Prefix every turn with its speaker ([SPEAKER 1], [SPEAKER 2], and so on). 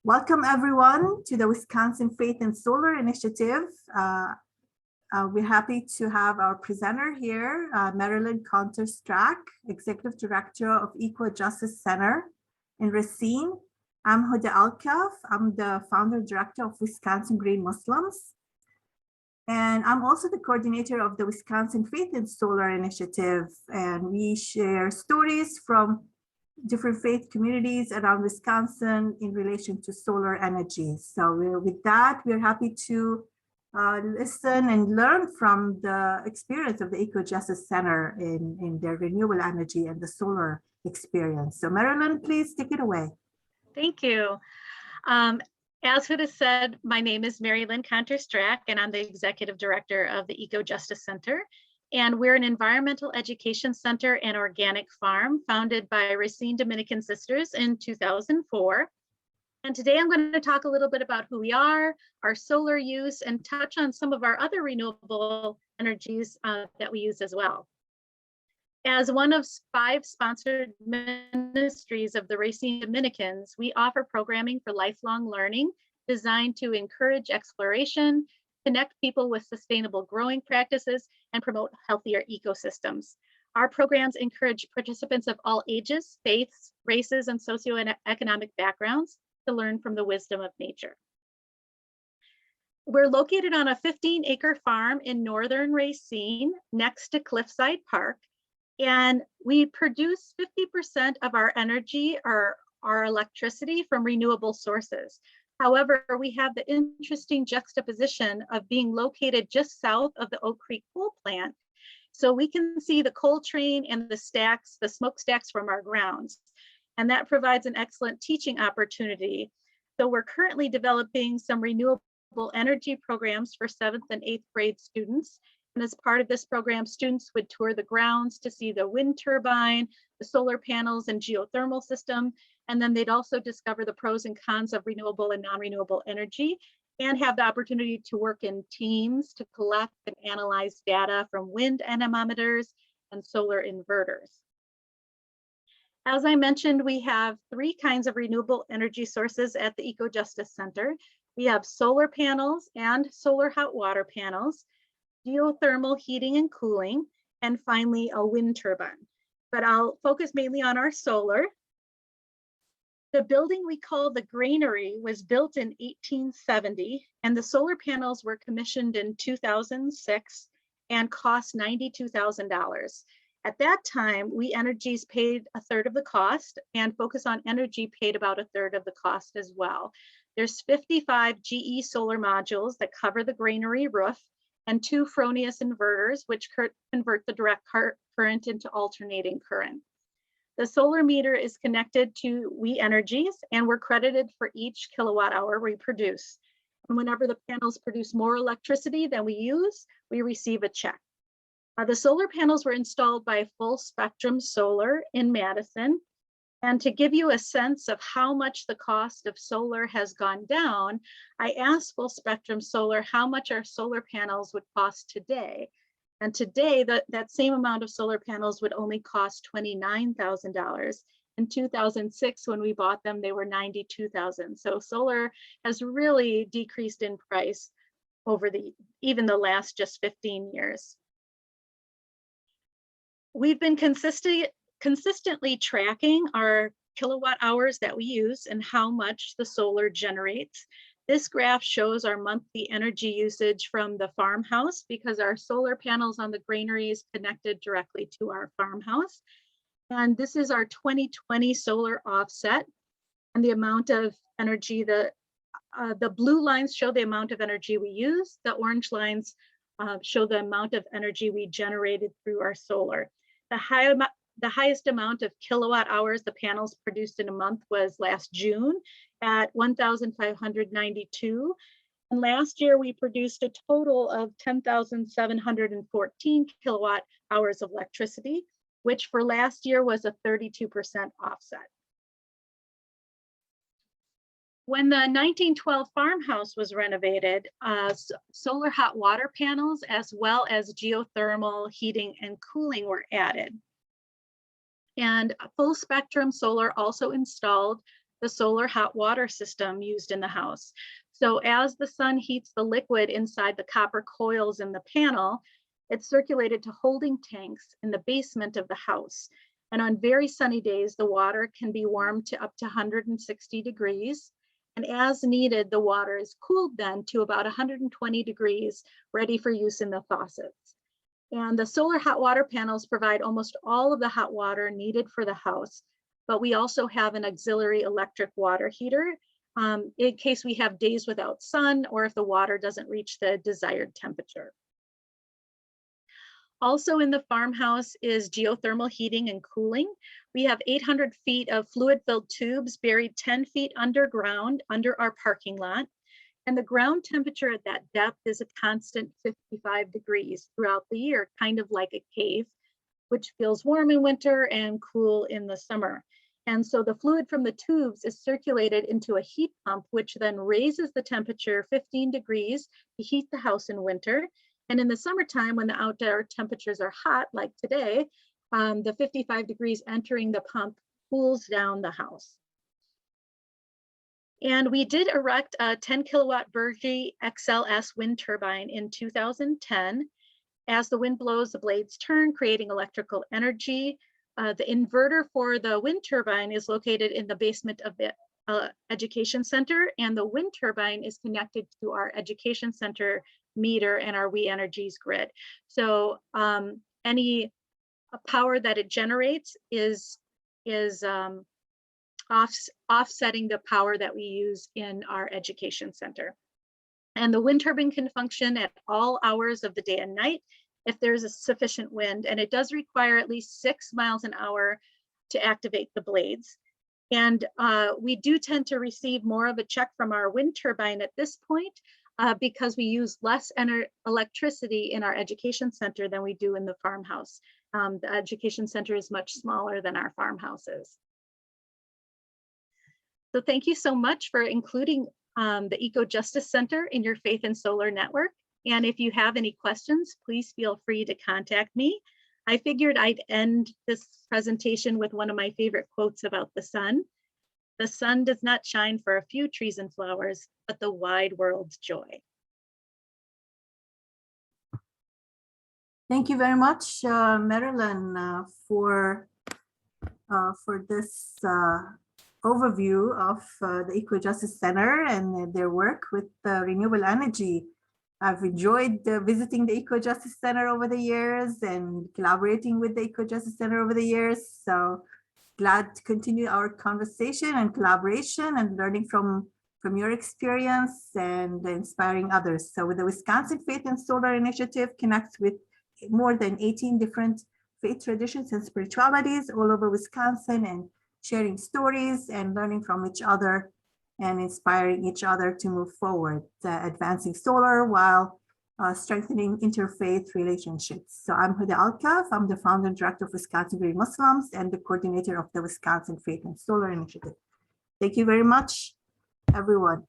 [SPEAKER 1] Welcome everyone to the Wisconsin Faith and Solar Initiative. We're happy to have our presenter here, MaryLynn Conter Strack, Executive Director of Equal Justice Center in Racine. I'm Huda Alkaff. I'm the founder director of Wisconsin Green Muslims. And I'm also the coordinator of the Wisconsin Faith and Solar Initiative. And we share stories from different faith communities around Wisconsin in relation to solar energy. So with that, we're happy to listen and learn from the experience of the Eco Justice Center in their renewable energy and the solar experience. So MaryLynn, please take it away.
[SPEAKER 2] Thank you. As Huda said, my name is MaryLynn Conter Strack, and I'm the Executive Director of the Eco Justice Center. And we're an environmental education center and organic farm founded by Racine Dominican Sisters in 2004. And today I'm going to talk a little bit about who we are, our solar use, and touch on some of our other renewable energies that we use as well. As one of 5 sponsored ministries of the Racine Dominicans, we offer programming for lifelong learning designed to encourage exploration, connect people with sustainable growing practices, and promote healthier ecosystems. Our programs encourage participants of all ages, faiths, races, and socioeconomic backgrounds to learn from the wisdom of nature. We're located on a 15-acre farm in northern Racine next to Cliffside Park, and we produce 50% of our energy or our electricity from renewable sources. However, we have the interesting juxtaposition of being located just south of the Oak Creek coal plant. So we can see the coal train and the stacks, the smokestacks from our grounds. And that provides an excellent teaching opportunity. So we're currently developing some renewable energy programs for 7th and 8th grade students. And as part of this program, students would tour the grounds to see the wind turbine, the solar panels and geothermal system. And then they'd also discover the pros and cons of renewable and non-renewable energy and have the opportunity to work in teams to collect and analyze data from wind anemometers and solar inverters. As I mentioned, we have 3 kinds of renewable energy sources at the Eco Justice Center. We have solar panels and solar hot water panels, geothermal heating and cooling, and finally a wind turbine. But I'll focus mainly on our solar. The building we call the granary was built in 1870, and the solar panels were commissioned in 2006 and cost $92,000. At that time, We Energies paid 1/3 of the cost, and Focus on Energy paid about 1/3 of the cost as well. There's 55 GE solar modules that cover the granary roof and 2 Fronius inverters, which convert the direct current into alternating current. The solar meter is connected to We Energies, and we're credited for each kilowatt hour we produce. And whenever the panels produce more electricity than we use, we receive a check. The solar panels were installed by Full Spectrum Solar in Madison. And to give you a sense of how much the cost of solar has gone down, I asked Full Spectrum Solar how much our solar panels would cost today. And today, that same amount of solar panels would only cost $29,000. In 2006, when we bought them, they were $92,000. So solar has really decreased in price over even the last just 15 years. We've been consistently tracking our kilowatt hours that we use and how much the solar generates. This graph shows our monthly energy usage from the farmhouse because our solar panels on the granary is connected directly to our farmhouse. And this is our 2020 solar offset and the amount of energy. The blue lines show the amount of energy we use. The orange lines show the amount of energy we generated through our solar. The highest amount of kilowatt hours the panels produced in a month was last June at 1,592. And last year we produced a total of 10,714 kilowatt hours of electricity, which for last year was a 32% offset. When the 1912 farmhouse was renovated, solar hot water panels as well as geothermal heating and cooling were added. And Full Spectrum Solar also installed the solar hot water system used in the house. So as the sun heats the liquid inside the copper coils in the panel, it's circulated to holding tanks in the basement of the house. And on very sunny days, the water can be warmed to up to 160 degrees. And as needed, the water is cooled then to about 120 degrees, ready for use in the faucets. And the solar hot water panels provide almost all of the hot water needed for the house, but we also have an auxiliary electric water heater in case we have days without sun or if the water doesn't reach the desired temperature. Also in the farmhouse is geothermal heating and cooling. We have 800 feet of fluid-filled tubes buried 10 feet underground under our parking lot. And the ground temperature at that depth is a constant 55 degrees throughout the year, kind of like a cave, which feels warm in winter and cool in the summer. And so the fluid from the tubes is circulated into a heat pump, which then raises the temperature 15 degrees to heat the house in winter. And in the summertime, when the outdoor temperatures are hot, like today, the 55 degrees entering the pump cools down the house. And we did erect a 10 kilowatt Bergy XLS wind turbine in 2010. As the wind blows, the blades turn, creating electrical energy. The inverter for the wind turbine is located in the basement of the education center, and the wind turbine is connected to our education center meter and our We Energies grid. So any power that it generates is offsetting the power that we use in our education center. And the wind turbine can function at all hours of the day and night if there's a sufficient wind, and it does require at least 6 miles an hour to activate the blades. And we do tend to receive more of a check from our wind turbine at this point because we use less electricity in our education center than we do in the farmhouse. The education center is much smaller than our farmhouses. So thank you so much for including the Eco Justice Center in your Faith and Solar Network. And if you have any questions, please feel free to contact me. I figured I'd end this presentation with one of my favorite quotes about the sun. The sun does not shine for a few trees and flowers, but the wide world's joy.
[SPEAKER 1] Thank you very much, MaryLynn, for this overview of the Eco Justice Center and their work with renewable energy. I've enjoyed visiting the Eco Justice Center over the years and collaborating with the Eco Justice Center over the years. So glad to continue our conversation and collaboration and learning from your experience and inspiring others. So with the Wisconsin Faith and Solar Initiative connects with more than 18 different faith traditions and spiritualities all over Wisconsin, and sharing stories and learning from each other and inspiring each other to move forward, advancing solar while strengthening interfaith relationships. So I'm Huda Alkaff. I'm the founder and director of Wisconsin Green Muslims and the coordinator of the Wisconsin Faith and Solar Initiative. Thank you very much, everyone.